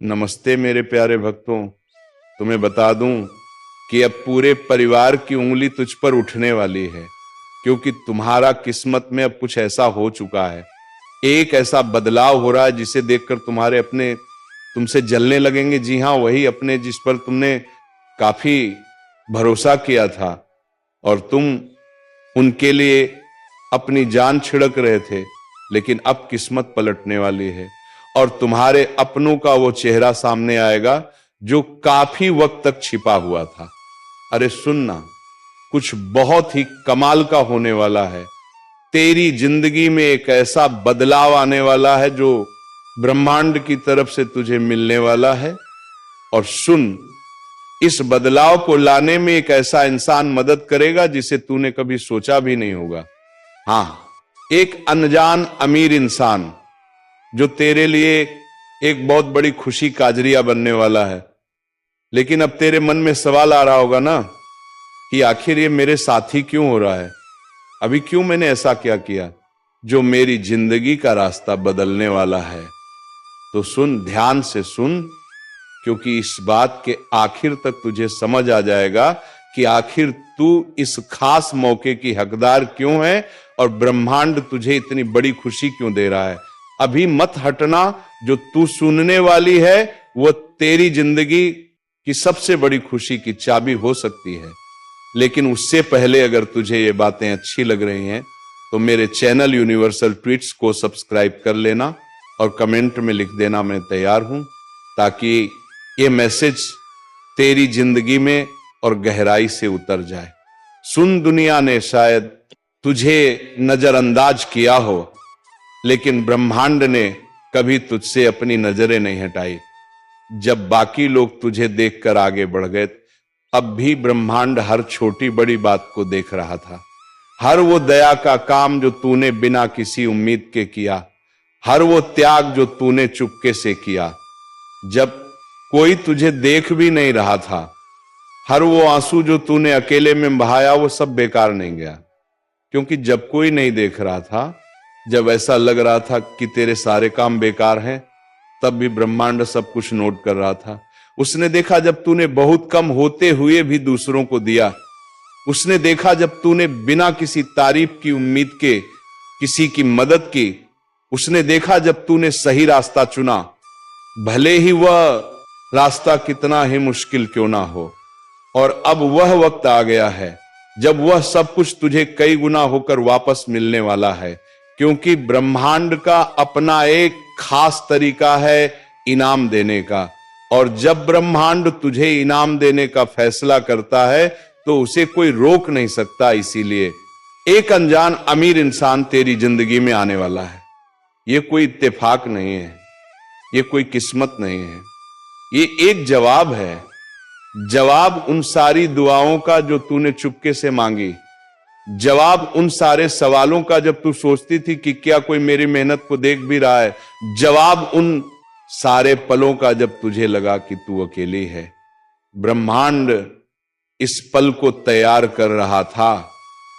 नमस्ते मेरे प्यारे भक्तों। तुम्हें बता दूं कि अब पूरे परिवार की उंगली तुझ पर उठने वाली है, क्योंकि तुम्हारा किस्मत में अब कुछ ऐसा हो चुका है। एक ऐसा बदलाव हो रहा है जिसे देखकर तुम्हारे अपने तुमसे जलने लगेंगे। जी हाँ, वही अपने जिस पर तुमने काफी भरोसा किया था और तुम उनके लिए अपनी जान छिड़क रहे थे, लेकिन अब किस्मत पलटने वाली है और तुम्हारे अपनों का वो चेहरा सामने आएगा जो काफी वक्त तक छिपा हुआ था। अरे सुनना, कुछ बहुत ही कमाल का होने वाला है। तेरी जिंदगी में एक ऐसा बदलाव आने वाला है जो ब्रह्मांड की तरफ से तुझे मिलने वाला है। और सुन, इस बदलाव को लाने में एक ऐसा इंसान मदद करेगा जिसे तूने कभी सोचा भी नहीं होगा। हाँ, एक अनजान अमीर इंसान जो तेरे लिए एक बहुत बड़ी खुशी काजरिया बनने वाला है। लेकिन अब तेरे मन में सवाल आ रहा होगा ना कि आखिर ये मेरे साथ ही क्यों हो रहा है, अभी क्यों मैंने ऐसा क्या किया जो मेरी जिंदगी का रास्ता बदलने वाला है। तो सुन, ध्यान से सुन, क्योंकि इस बात के आखिर तक तुझे समझ आ जाएगा कि आखिर तू इस खास मौके की हकदार क्यों है और ब्रह्मांड तुझे इतनी बड़ी खुशी क्यों दे रहा है। अभी मत हटना, जो तू सुनने वाली है वो तेरी जिंदगी की सबसे बड़ी खुशी की चाबी हो सकती है। लेकिन उससे पहले अगर तुझे ये बातें अच्छी लग रही हैं तो मेरे चैनल यूनिवर्सल ट्वीट्स को सब्सक्राइब कर लेना और कमेंट में लिख देना मैं तैयार हूं, ताकि ये मैसेज तेरी जिंदगी में और गहराई से उतर जाए। सुन, दुनिया ने शायद तुझे नजरअंदाज किया हो, लेकिन ब्रह्मांड ने कभी तुझसे अपनी नजरें नहीं हटाई। जब बाकी लोग तुझे देखकर आगे बढ़ गए, अब भी ब्रह्मांड हर छोटी बड़ी बात को देख रहा था। हर वो दया का काम जो तूने बिना किसी उम्मीद के किया, हर वो त्याग जो तूने चुपके से किया जब कोई तुझे देख भी नहीं रहा था, हर वो आंसू जो तूने अकेले में बहाया, वो सब बेकार नहीं गया। क्योंकि जब कोई नहीं देख रहा था, जब ऐसा लग रहा था कि तेरे सारे काम बेकार हैं, तब भी ब्रह्मांड सब कुछ नोट कर रहा था। उसने देखा जब तूने बहुत कम होते हुए भी दूसरों को दिया। उसने देखा जब तूने बिना किसी तारीफ की उम्मीद के किसी की मदद की। उसने देखा जब तूने सही रास्ता चुना, भले ही वह रास्ता कितना ही मुश्किल क्यों ना हो। और अब वह वक्त आ गया है जब वह सब कुछ तुझे कई गुना होकर वापस मिलने वाला है, क्योंकि ब्रह्मांड का अपना एक खास तरीका है इनाम देने का। और जब ब्रह्मांड तुझे इनाम देने का फैसला करता है तो उसे कोई रोक नहीं सकता। इसीलिए एक अनजान अमीर इंसान तेरी जिंदगी में आने वाला है। यह कोई इत्तेफाक नहीं है, यह कोई किस्मत नहीं है, ये एक जवाब है। जवाब उन सारी दुआओं का जो तूने चुपके से मांगी, जवाब उन सारे सवालों का जब तू सोचती थी कि क्या कोई मेरी मेहनत को देख भी रहा है, जवाब उन सारे पलों का जब तुझे लगा कि तू अकेली है। ब्रह्मांड इस पल को तैयार कर रहा था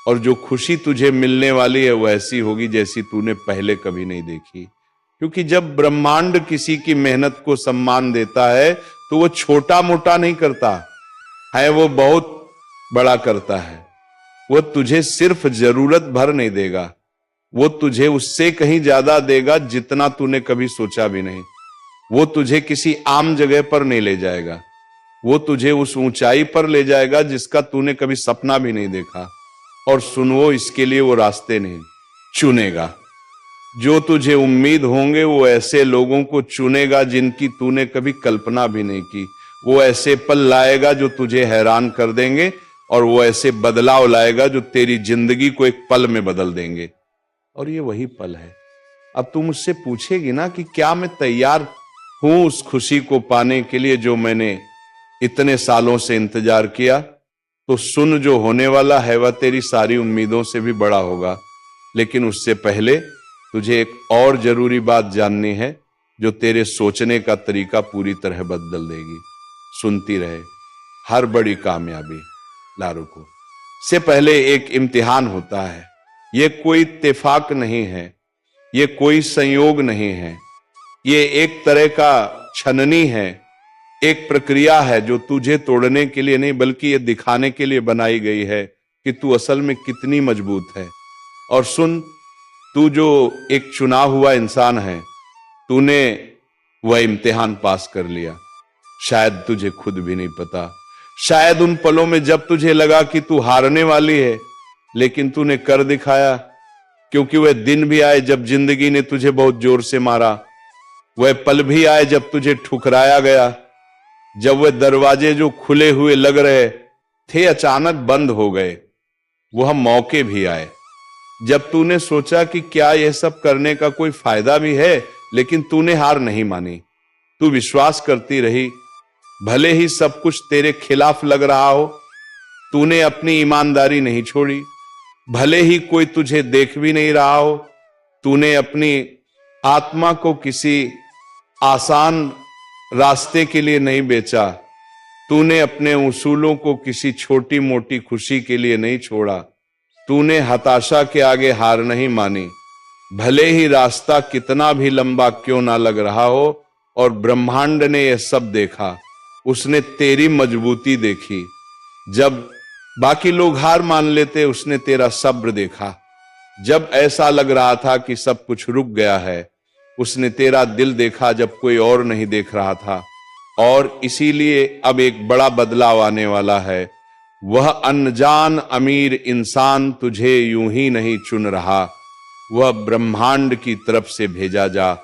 और जो खुशी तुझे मिलने वाली है वो ऐसी होगी जैसी तूने पहले कभी नहीं देखी। क्योंकि जब ब्रह्मांड किसी की मेहनत को सम्मान देता है तो वो छोटा मोटा नहीं करता है, वो बहुत बड़ा करता है। वो तुझे सिर्फ जरूरत भर नहीं देगा, वो तुझे उससे कहीं ज्यादा देगा जितना तूने कभी सोचा भी नहीं। वो तुझे किसी आम जगह पर नहीं ले जाएगा, वो तुझे उस ऊंचाई पर ले जाएगा जिसका तूने कभी सपना भी नहीं देखा। और सुन, वो इसके लिए वो रास्ते नहीं चुनेगा जो तुझे उम्मीद होंगे, वो ऐसे लोगों को चुनेगा जिनकी तूने कभी कल्पना भी नहीं की। वो ऐसे पल लाएगा जो तुझे हैरान कर देंगे और वो ऐसे बदलाव लाएगा जो तेरी जिंदगी को एक पल में बदल देंगे। और ये वही पल है। अब तू मुझसे पूछेगी ना कि क्या मैं तैयार हूं उस खुशी को पाने के लिए जो मैंने इतने सालों से इंतजार किया। तो सुन, जो होने वाला है वह तेरी सारी उम्मीदों से भी बड़ा होगा। लेकिन उससे पहले तुझे एक और जरूरी बात जाननी है जो तेरे सोचने का तरीका पूरी तरह बदल देगी। सुनती रहे, हर बड़ी कामयाबी लारुको से पहले एक इम्तिहान होता है। यह कोई इत्तेफाक नहीं है, यह कोई संयोग नहीं है, यह एक तरह का छननी है, एक प्रक्रिया है जो तुझे तोड़ने के लिए नहीं बल्कि ये दिखाने के लिए बनाई गई है कि तू असल में कितनी मजबूत है। और सुन, तू जो एक चुना हुआ इंसान है, तूने वह इम्तिहान पास कर लिया। शायद तुझे खुद भी नहीं पता, शायद उन पलों में जब तुझे लगा कि तू हारने वाली है, लेकिन तूने कर दिखाया। क्योंकि वह दिन भी आए जब जिंदगी ने तुझे बहुत जोर से मारा, वह पल भी आए जब तुझे ठुकराया गया, जब वह दरवाजे जो खुले हुए लग रहे थे अचानक बंद हो गए। वह मौके भी आए जब तूने सोचा कि क्या यह सब करने का कोई फायदा भी है, लेकिन तूने हार नहीं मानी। तू विश्वास करती रही, भले ही सब कुछ तेरे खिलाफ लग रहा हो। तूने अपनी ईमानदारी नहीं छोड़ी, भले ही कोई तुझे देख भी नहीं रहा हो। तूने अपनी आत्मा को किसी आसान रास्ते के लिए नहीं बेचा। तूने अपने उसूलों को किसी छोटी मोटी खुशी के लिए नहीं छोड़ा। तूने हताशा के आगे हार नहीं मानी, भले ही रास्ता कितना भी लंबा क्यों ना लग रहा हो। और ब्रह्मांड ने यह सब देखा, उसने तेरी मजबूती देखी। जब बाकी लोग हार मान लेते, उसने तेरा सब्र देखा। जब ऐसा लग रहा था कि सब कुछ रुक गया है, उसने तेरा दिल देखा जब कोई और नहीं देख रहा था। और इसीलिए अब एक बड़ा बदलाव आने वाला है। वह अनजान अमीर इंसान तुझे यूं ही नहीं चुन रहा, वह ब्रह्मांड की तरफ से भेजा जा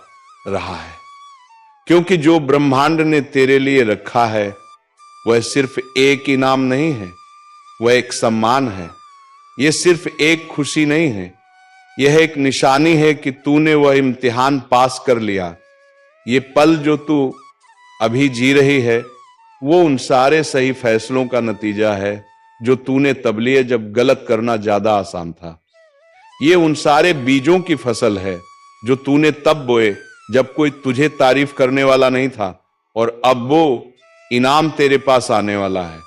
रहा है। क्योंकि जो ब्रह्मांड ने तेरे लिए रखा है वह सिर्फ एक इनाम नहीं है, वह एक सम्मान है। यह सिर्फ एक खुशी नहीं है, यह एक निशानी है कि तूने वह इम्तिहान पास कर लिया। ये पल जो तू अभी जी रही है, वो उन सारे सही फैसलों का नतीजा है जो तूने तब लिए जब गलत करना ज्यादा आसान था। ये उन सारे बीजों की फसल है जो तूने तब बोए जब कोई तुझे तारीफ करने वाला नहीं था, और अब वो इनाम तेरे पास आने वाला है।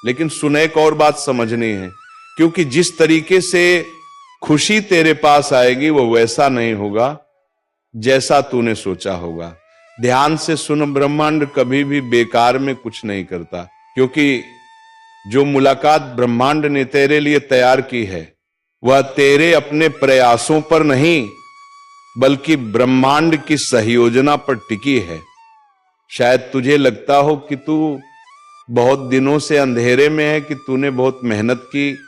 लेकिन सुन, एक और बात समझनी है, क्योंकि जिस तरीके से खुशी तेरे पास आएगी वो वैसा नहीं होगा जैसा तूने सोचा होगा। ध्यान से सुन, ब्रह्मांड कभी भी बेकार में कुछ नहीं करता। क्योंकि जो मुलाकात ब्रह्मांड ने तेरे लिए तैयार की है वह तेरे अपने प्रयासों पर नहीं बल्कि ब्रह्मांड की सहयोजना पर टिकी है। शायद तुझे लगता हो कि तू बहुत दिनों से अंधेरे में है, कि तूने बहुत मेहनत की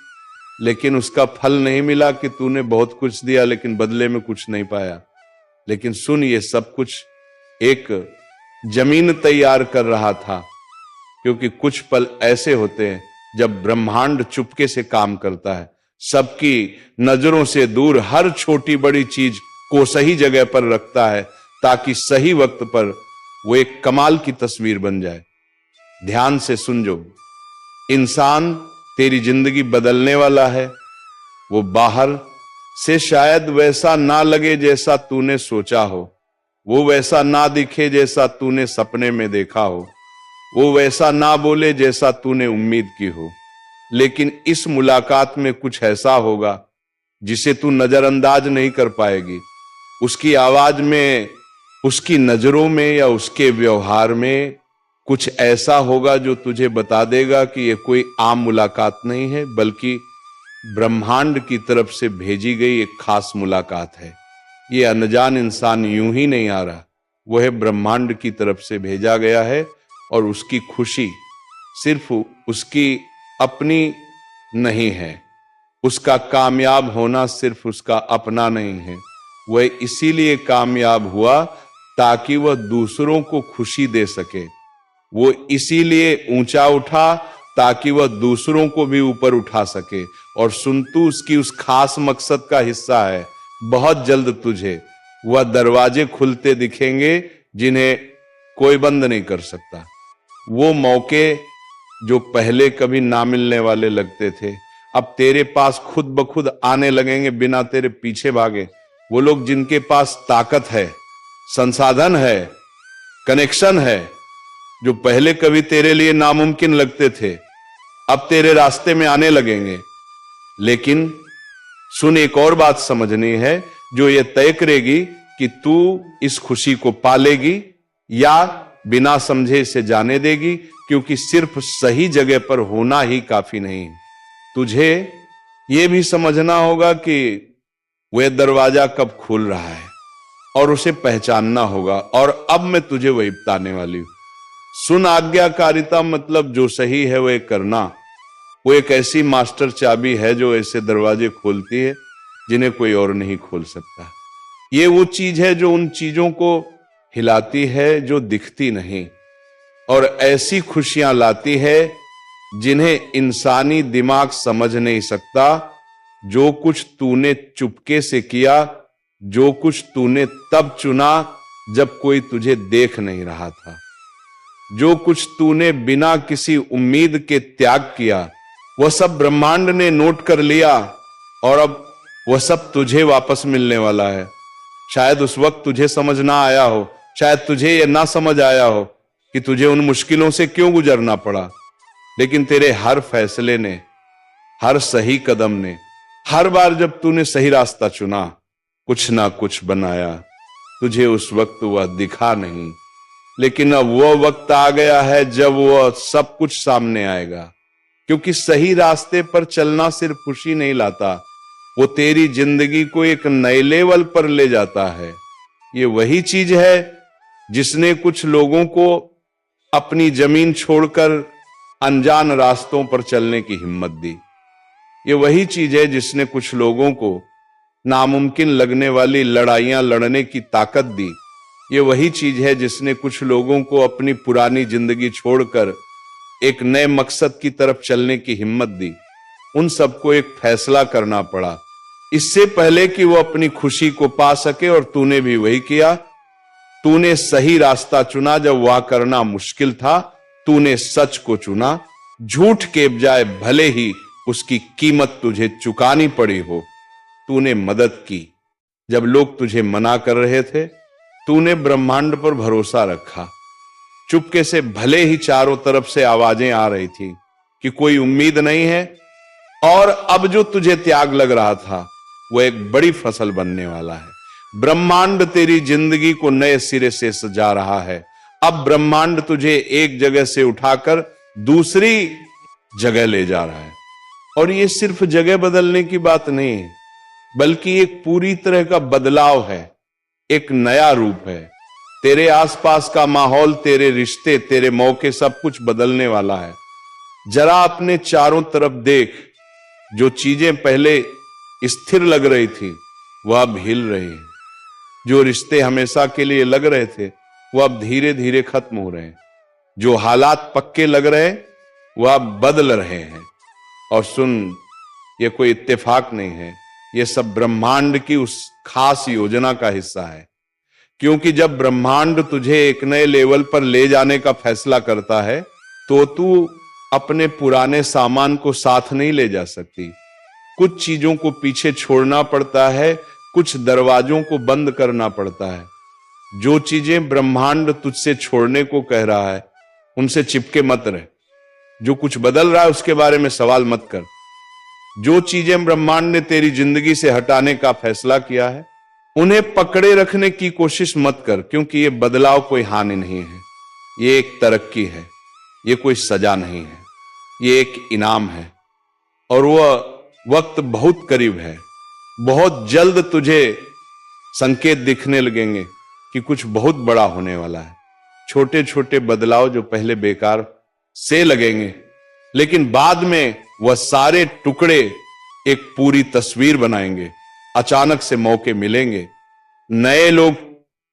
लेकिन उसका फल नहीं मिला, कि तूने बहुत कुछ दिया लेकिन बदले में कुछ नहीं पाया। लेकिन सुन, ये सब कुछ एक जमीन तैयार कर रहा था। क्योंकि कुछ पल ऐसे होते हैं जब ब्रह्मांड चुपके से काम करता है, सबकी नजरों से दूर हर छोटी बड़ी चीज को सही जगह पर रखता है, ताकि सही वक्त पर वो एक कमाल की तस्वीर बन जाए। ध्यान से सुन, जो इंसान तेरी जिंदगी बदलने वाला है वो बाहर से शायद वैसा ना लगे जैसा तूने सोचा हो, वो वैसा ना दिखे जैसा तूने सपने में देखा हो, वो वैसा ना बोले जैसा तूने उम्मीद की हो। लेकिन इस मुलाकात में कुछ ऐसा होगा जिसे तू नजरअंदाज नहीं कर पाएगी। उसकी आवाज में, उसकी नजरों में या उसके व्यवहार में कुछ ऐसा होगा जो तुझे बता देगा कि यह कोई आम मुलाकात नहीं है, बल्कि ब्रह्मांड की तरफ से भेजी गई एक खास मुलाकात है। ये अनजान इंसान यूं ही नहीं आ रहा, वह ब्रह्मांड की तरफ से भेजा गया है। और उसकी खुशी सिर्फ उसकी अपनी नहीं है, उसका कामयाब होना सिर्फ उसका अपना नहीं है। वह इसीलिए कामयाब हुआ ताकि वह दूसरों को खुशी दे सके। वो इसीलिए ऊंचा उठा ताकि वह दूसरों को भी ऊपर उठा सके। और सुन, तू उसकी उस खास मकसद का हिस्सा है। बहुत जल्द तुझे वह दरवाजे खुलते दिखेंगे जिन्हें कोई बंद नहीं कर सकता। वो मौके जो पहले कभी ना मिलने वाले लगते थे, अब तेरे पास खुद ब खुद आने लगेंगे बिना तेरे पीछे भागे। वो लोग जिनके पास ताकत है, संसाधन है, कनेक्शन है, जो पहले कभी तेरे लिए नामुमकिन लगते थे, अब तेरे रास्ते में आने लगेंगे। लेकिन सुन, एक और बात समझनी है जो ये तय करेगी कि तू इस खुशी को पालेगी या बिना समझे इसे जाने देगी, क्योंकि सिर्फ सही जगह पर होना ही काफी नहीं। तुझे यह भी समझना होगा कि वह दरवाजा कब खुल रहा है और उसे पहचानना होगा, और अब मैं तुझे वही बताने वाली हूं। सुन, आज्ञाकारिता मतलब जो सही है वह करना। वो एक ऐसी मास्टर चाबी है जो ऐसे दरवाजे खोलती है जिन्हें कोई और नहीं खोल सकता। ये वो चीज है जो उन चीजों को हिलाती है जो दिखती नहीं, और ऐसी खुशियां लाती है जिन्हें इंसानी दिमाग समझ नहीं सकता। जो कुछ तूने चुपके से किया, जो कुछ तूने तब चुना जब कोई तुझे देख नहीं रहा था, जो कुछ तूने बिना किसी उम्मीद के त्याग किया, वह सब ब्रह्मांड ने नोट कर लिया, और अब वह सब तुझे वापस मिलने वाला है। शायद उस वक्त तुझे समझ ना आया हो, शायद तुझे यह ना समझ आया हो कि तुझे उन मुश्किलों से क्यों गुजरना पड़ा, लेकिन तेरे हर फैसले ने, हर सही कदम ने, हर बार जब तूने सही रास्ता चुना, कुछ ना कुछ बनाया। तुझे उस वक्त वह दिखा नहीं, लेकिन अब वह वक्त आ गया है जब वह सब कुछ सामने आएगा। क्योंकि सही रास्ते पर चलना सिर्फ खुशी नहीं लाता, वो तेरी जिंदगी को एक नए लेवल पर ले जाता है। ये वही चीज है जिसने कुछ लोगों को अपनी जमीन छोड़कर अनजान रास्तों पर चलने की हिम्मत दी। ये वही चीज है जिसने कुछ लोगों को नामुमकिन लगने वाली लड़ाइयां लड़ने की ताकत दी। ये वही चीज है जिसने कुछ लोगों को अपनी पुरानी जिंदगी छोड़कर एक नए मकसद की तरफ चलने की हिम्मत दी। उन सबको एक फैसला करना पड़ा इससे पहले कि वो अपनी खुशी को पा सके, और तूने भी वही किया। तूने सही रास्ता चुना जब वह करना मुश्किल था। तूने सच को चुना, झूठ के बजाय, भले ही उसकी कीमत तुझे चुकानी पड़ी हो। तूने मदद की जब लोग तुझे मना कर रहे थे। तूने ब्रह्मांड पर भरोसा रखा। चुपके से, भले ही चारों तरफ से आवाजें आ रही थी कि कोई उम्मीद नहीं है, और अब जो तुझे त्याग लग रहा था वो एक बड़ी फसल बनने वाला है। ब्रह्मांड तेरी जिंदगी को नए सिरे से सजा रहा है। अब ब्रह्मांड तुझे एक जगह से उठाकर दूसरी जगह ले जा रहा है, और ये सिर्फ जगह बदलने की बात नहीं है, बल्कि एक पूरी तरह का बदलाव है, एक नया रूप है। तेरे आसपास का माहौल, तेरे रिश्ते, तेरे मौके, सब कुछ बदलने वाला है। जरा अपने चारों तरफ देख। जो चीजें पहले स्थिर लग रही थी वह अब हिल रही हैं। जो रिश्ते हमेशा के लिए लग रहे थे वो अब धीरे धीरे खत्म हो रहे हैं। जो हालात पक्के लग रहे हैं वह अब बदल रहे हैं। और सुन, ये कोई इत्तेफाक नहीं है, ये सब ब्रह्मांड की उस खास योजना का हिस्सा है। क्योंकि जब ब्रह्मांड तुझे एक नए लेवल पर ले जाने का फैसला करता है तो तू अपने पुराने सामान को साथ नहीं ले जा सकती। कुछ चीजों को पीछे छोड़ना पड़ता है, कुछ दरवाजों को बंद करना पड़ता है। जो चीजें ब्रह्मांड तुझसे छोड़ने को कह रहा है उनसे चिपके मत रह। जो कुछ बदल रहा है उसके बारे में सवाल मत कर। जो चीजें ब्रह्मांड ने तेरी जिंदगी से हटाने का फैसला किया है उन्हें पकड़े रखने की कोशिश मत कर, क्योंकि ये बदलाव कोई हानि नहीं है, ये एक तरक्की है, ये कोई सजा नहीं है, ये एक इनाम है। और वह वक्त बहुत करीब है। बहुत जल्द तुझे संकेत दिखने लगेंगे कि कुछ बहुत बड़ा होने वाला है। छोटे छोटे बदलाव जो पहले बेकार से लगेंगे, लेकिन बाद में वह सारे टुकड़े एक पूरी तस्वीर बनाएंगे। अचानक से मौके मिलेंगे, नए लोग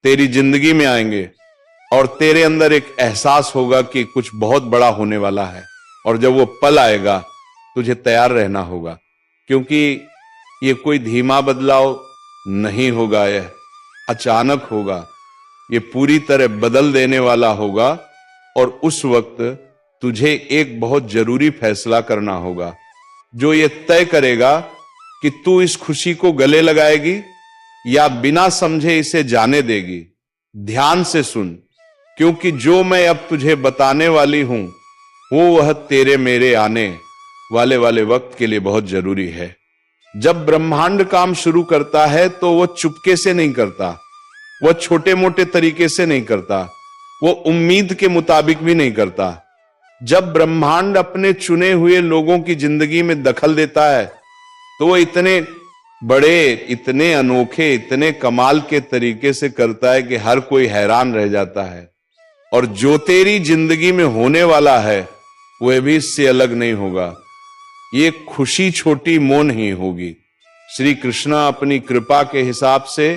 तेरी जिंदगी में आएंगे, और तेरे अंदर एक एहसास होगा कि कुछ बहुत बड़ा होने वाला है। और जब वो पल आएगा तुझे तैयार रहना होगा, क्योंकि ये कोई धीमा बदलाव नहीं होगा, यह अचानक होगा, ये पूरी तरह बदल देने वाला होगा। और उस वक्त तुझे एक बहुत जरूरी फैसला करना होगा जो ये तय करेगा कि तू इस खुशी को गले लगाएगी या बिना समझे इसे जाने देगी। ध्यान से सुन, क्योंकि जो मैं अब तुझे बताने वाली हूं वह तेरे मेरे आने वाले वक्त के लिए बहुत जरूरी है। जब ब्रह्मांड काम शुरू करता है तो वह चुपके से नहीं करता, वह छोटे मोटे तरीके से नहीं करता, वो उम्मीद के मुताबिक भी नहीं करता। जब ब्रह्मांड अपने चुने हुए लोगों की जिंदगी में दखल देता है तो वो इतने बड़े, इतने अनोखे, इतने कमाल के तरीके से करता है कि हर कोई हैरान रह जाता है। और जो तेरी जिंदगी में होने वाला है वह भी इससे अलग नहीं होगा। ये खुशी छोटी मोह नहीं होगी। श्री कृष्ण अपनी कृपा के हिसाब से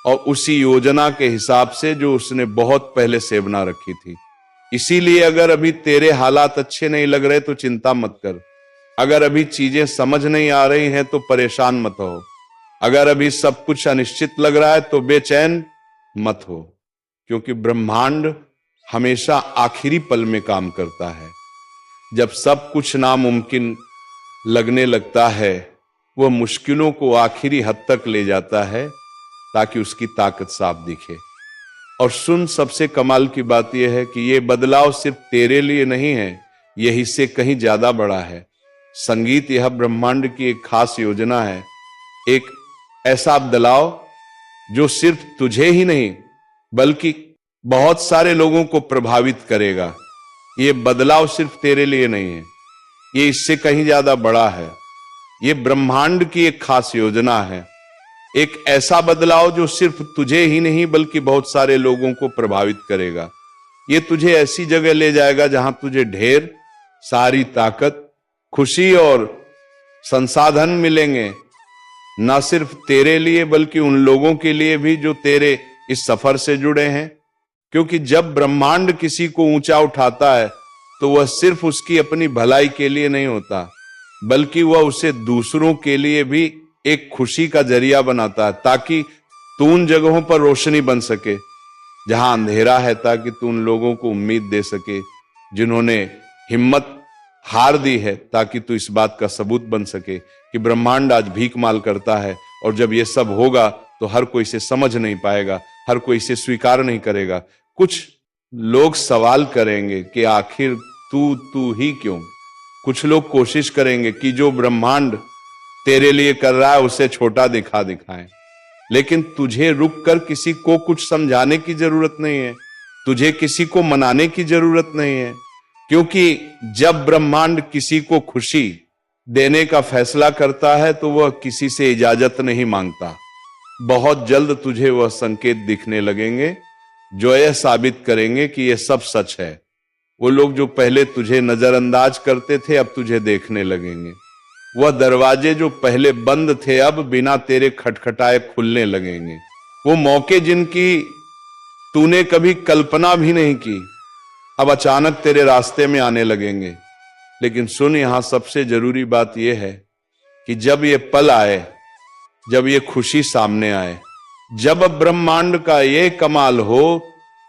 और उसी योजना के हिसाब से जो उसने बहुत पहले से बना रखी थी। इसीलिए अगर अभी तेरे हालात अच्छे नहीं लग रहे तो चिंता मत कर। अगर अभी चीजें समझ नहीं आ रही हैं तो परेशान मत हो। अगर अभी सब कुछ अनिश्चित लग रहा है तो बेचैन मत हो, क्योंकि ब्रह्मांड हमेशा आखिरी पल में काम करता है। जब सब कुछ नामुमकिन लगने लगता है वह मुश्किलों को आखिरी हद तक ले जाता है ताकि उसकी ताकत साफ दिखे। और सुन, सबसे कमाल की बात यह है कि यह बदलाव सिर्फ तेरे लिए नहीं है, यही से कहीं ज्यादा बड़ा है। संगीत यह ब्रह्मांड की एक खास योजना है, एक ऐसा बदलाव जो सिर्फ तुझे ही नहीं बल्कि बहुत सारे लोगों को प्रभावित करेगा। यह बदलाव सिर्फ तेरे लिए नहीं है, ये इससे कहीं ज्यादा बड़ा है। ये ब्रह्मांड की एक खास योजना है, एक ऐसा बदलाव जो सिर्फ तुझे ही नहीं बल्कि बहुत सारे लोगों को प्रभावित करेगा। ये तुझे ऐसी जगह ले जाएगा जहां तुझे ढेर सारी ताकत, खुशी और संसाधन मिलेंगे, ना सिर्फ तेरे लिए बल्कि उन लोगों के लिए भी जो तेरे इस सफर से जुड़े हैं। क्योंकि जब ब्रह्मांड किसी को ऊंचा उठाता है तो वह सिर्फ उसकी अपनी भलाई के लिए नहीं होता, बल्कि वह उसे दूसरों के लिए भी एक खुशी का जरिया बनाता है, ताकि तू उन जगहों पर रोशनी बन सके जहां अंधेरा है, ताकि तू उन लोगों को उम्मीद दे सके जिन्होंने हिम्मत हार दी है, ताकि तू इस बात का सबूत बन सके कि ब्रह्मांड आज भीख माल करता है। और जब ये सब होगा तो हर कोई इसे समझ नहीं पाएगा, हर कोई इसे स्वीकार नहीं करेगा। कुछ लोग सवाल करेंगे कि आखिर तू ही क्यों। कुछ लोग कोशिश करेंगे कि जो ब्रह्मांड तेरे लिए कर रहा है उसे छोटा दिखाएं। लेकिन तुझे रुक कर किसी को कुछ समझाने की जरूरत नहीं है, तुझे किसी को मनाने की जरूरत नहीं है, क्योंकि जब ब्रह्मांड किसी को खुशी देने का फैसला करता है तो वह किसी से इजाजत नहीं मांगता। बहुत जल्द तुझे वह संकेत दिखने लगेंगे जो यह साबित करेंगे कि यह सब सच है। वो लोग जो पहले तुझे नजरअंदाज करते थे अब तुझे देखने लगेंगे। वह दरवाजे जो पहले बंद थे अब बिना तेरे खटखटाए खुलने लगेंगे। वो मौके जिनकी तूने कभी कल्पना भी नहीं की अब अचानक तेरे रास्ते में आने लगेंगे। लेकिन सुन, यहां सबसे जरूरी बात यह है कि जब ये पल आए, जब ये खुशी सामने आए, जब ब्रह्मांड का ये कमाल हो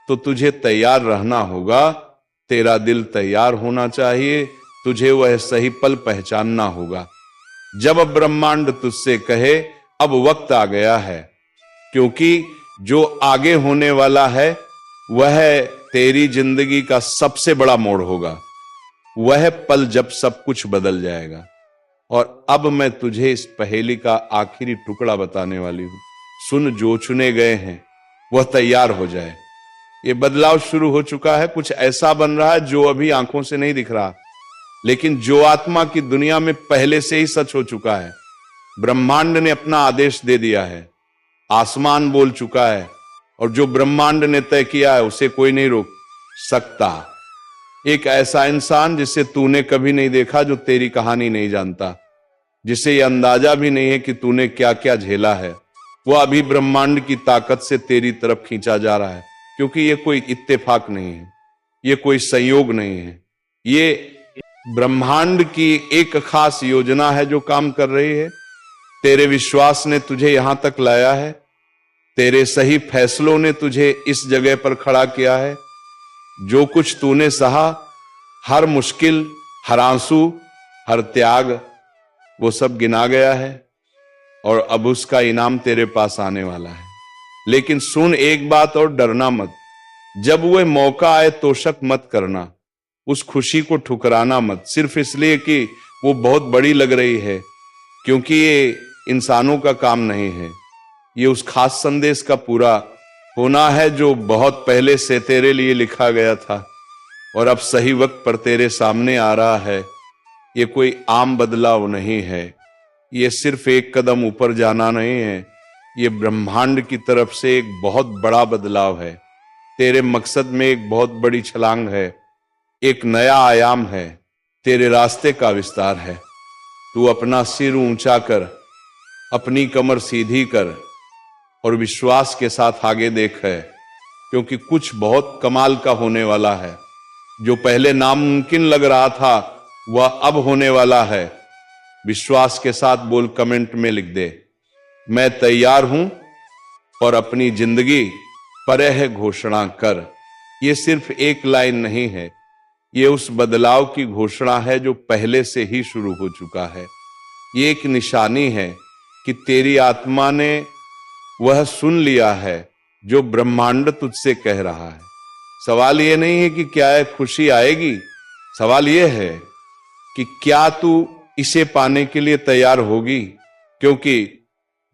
तो तुझे तैयार रहना होगा। तेरा दिल तैयार होना चाहिए, तुझे वह सही पल पहचानना होगा जब ब्रह्मांड तुझसे कहे अब वक्त आ गया है। क्योंकि जो आगे होने वाला है वह तेरी जिंदगी का सबसे बड़ा मोड़ होगा, वह पल जब सब कुछ बदल जाएगा। और अब मैं तुझे इस पहेली का आखिरी टुकड़ा बताने वाली हूं। सुन, जो चुने गए हैं वह तैयार हो जाए। ये बदलाव शुरू हो चुका है, कुछ ऐसा बन रहा है जो अभी आंखों से नहीं दिख रहा, लेकिन जो आत्मा की दुनिया में पहले से ही सच हो चुका है। ब्रह्मांड ने अपना आदेश दे दिया है, आसमान बोल चुका है, और जो ब्रह्मांड ने तय किया है उसे कोई नहीं रोक सकता। एक ऐसा इंसान जिसे तूने कभी नहीं देखा, जो तेरी कहानी नहीं जानता, जिसे यह अंदाजा भी नहीं है कि तूने क्या क्या झेला है, वह अभी ब्रह्मांड की ताकत से तेरी तरफ खींचा जा रहा है। क्योंकि यह कोई इत्तेफाक नहीं है, यह कोई संयोग नहीं है, ये ब्रह्मांड की एक खास योजना है जो काम कर रही है। तेरे विश्वास ने तुझे यहां तक लाया है, तेरे सही फैसलों ने तुझे इस जगह पर खड़ा किया है। जो कुछ तूने सहा, हर मुश्किल, हर आंसू, हर त्याग, वो सब गिना गया है और अब उसका इनाम तेरे पास आने वाला है। लेकिन सुन एक बात और, डरना मत। जब वह मौका आए तो शक मत करना, उस खुशी को ठुकराना मत, सिर्फ इसलिए कि वो बहुत बड़ी लग रही है, क्योंकि ये इंसानों का काम नहीं है, ये उस खास संदेश का पूरा होना है जो बहुत पहले से तेरे लिए लिखा गया था और अब सही वक्त पर तेरे सामने आ रहा है। ये कोई आम बदलाव नहीं है, ये सिर्फ एक कदम ऊपर जाना नहीं है, ये ब्रह्मांड की तरफ से एक बहुत बड़ा बदलाव है। तेरे मकसद में एक बहुत बड़ी छलांग है, एक नया आयाम है, तेरे रास्ते का विस्तार है। तू अपना सिर ऊंचा कर, अपनी कमर सीधी कर और विश्वास के साथ आगे देख है, क्योंकि कुछ बहुत कमाल का होने वाला है। जो पहले नामुमकिन लग रहा था वह अब होने वाला है। विश्वास के साथ बोल, कमेंट में लिख दे, मैं तैयार हूं और अपनी जिंदगी परह घोषणा कर। यह सिर्फ एक लाइन नहीं है, ये उस बदलाव की घोषणा है जो पहले से ही शुरू हो चुका है। ये एक निशानी है कि तेरी आत्मा ने वह सुन लिया है जो ब्रह्मांड तुझसे कह रहा है। सवाल ये नहीं है कि क्या खुशी आएगी, सवाल ये है कि क्या तू इसे पाने के लिए तैयार होगी। क्योंकि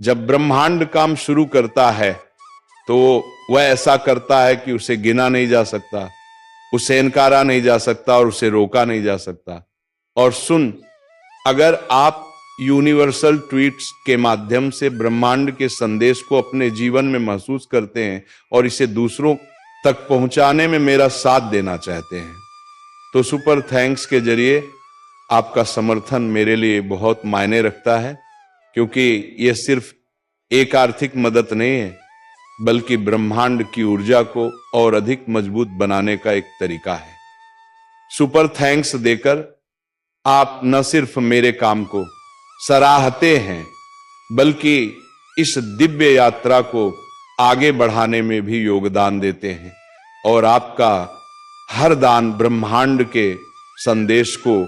जब ब्रह्मांड काम शुरू करता है तो वह ऐसा करता है कि उसे गिना नहीं जा सकता, उसे इनकारा नहीं जा सकता और उसे रोका नहीं जा सकता। और सुन, अगर आप यूनिवर्सल ट्वीट्स के माध्यम से ब्रह्मांड के संदेश को अपने जीवन में महसूस करते हैं और इसे दूसरों तक पहुंचाने में मेरा साथ देना चाहते हैं, तो सुपर थैंक्स के जरिए आपका समर्थन मेरे लिए बहुत मायने रखता है। क्योंकि यह सिर्फ एक आर्थिक मदद नहीं है, बल्कि ब्रह्मांड की ऊर्जा को और अधिक मजबूत बनाने का एक तरीका है। सुपर थैंक्स देकर आप न सिर्फ मेरे काम को सराहते हैं, बल्कि इस दिव्य यात्रा को आगे बढ़ाने में भी योगदान देते हैं। और आपका हर दान ब्रह्मांड के संदेश को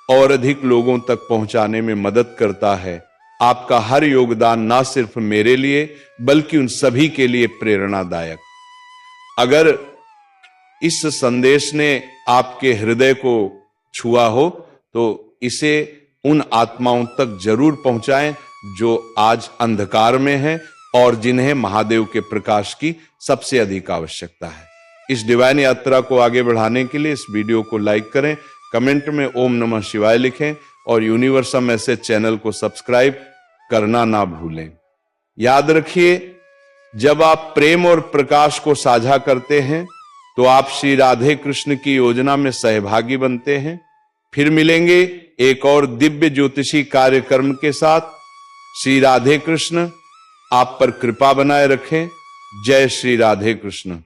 और अधिक लोगों तक पहुंचाने में मदद करता है। आपका हर योगदान ना सिर्फ मेरे लिए बल्कि उन सभी के लिए प्रेरणादायक। अगर इस संदेश ने आपके हृदय को छुआ हो तो इसे उन आत्माओं तक जरूर पहुंचाएं जो आज अंधकार में हैं और जिन्हें महादेव के प्रकाश की सबसे अधिक आवश्यकता है। इस डिवाइन यात्रा को आगे बढ़ाने के लिए इस वीडियो को लाइक करें, कमेंट में ओम नमः शिवाय लिखें और यूनिवर्सल मैसेज चैनल को सब्सक्राइब करना ना भूलें। याद रखिए, जब आप प्रेम और प्रकाश को साझा करते हैं तो आप श्री राधे कृष्ण की योजना में सहभागी बनते हैं। फिर मिलेंगे एक और दिव्य ज्योतिषी कार्यक्रम के साथ। श्री राधे कृष्ण आप पर कृपा बनाए रखें। जय श्री राधे कृष्ण।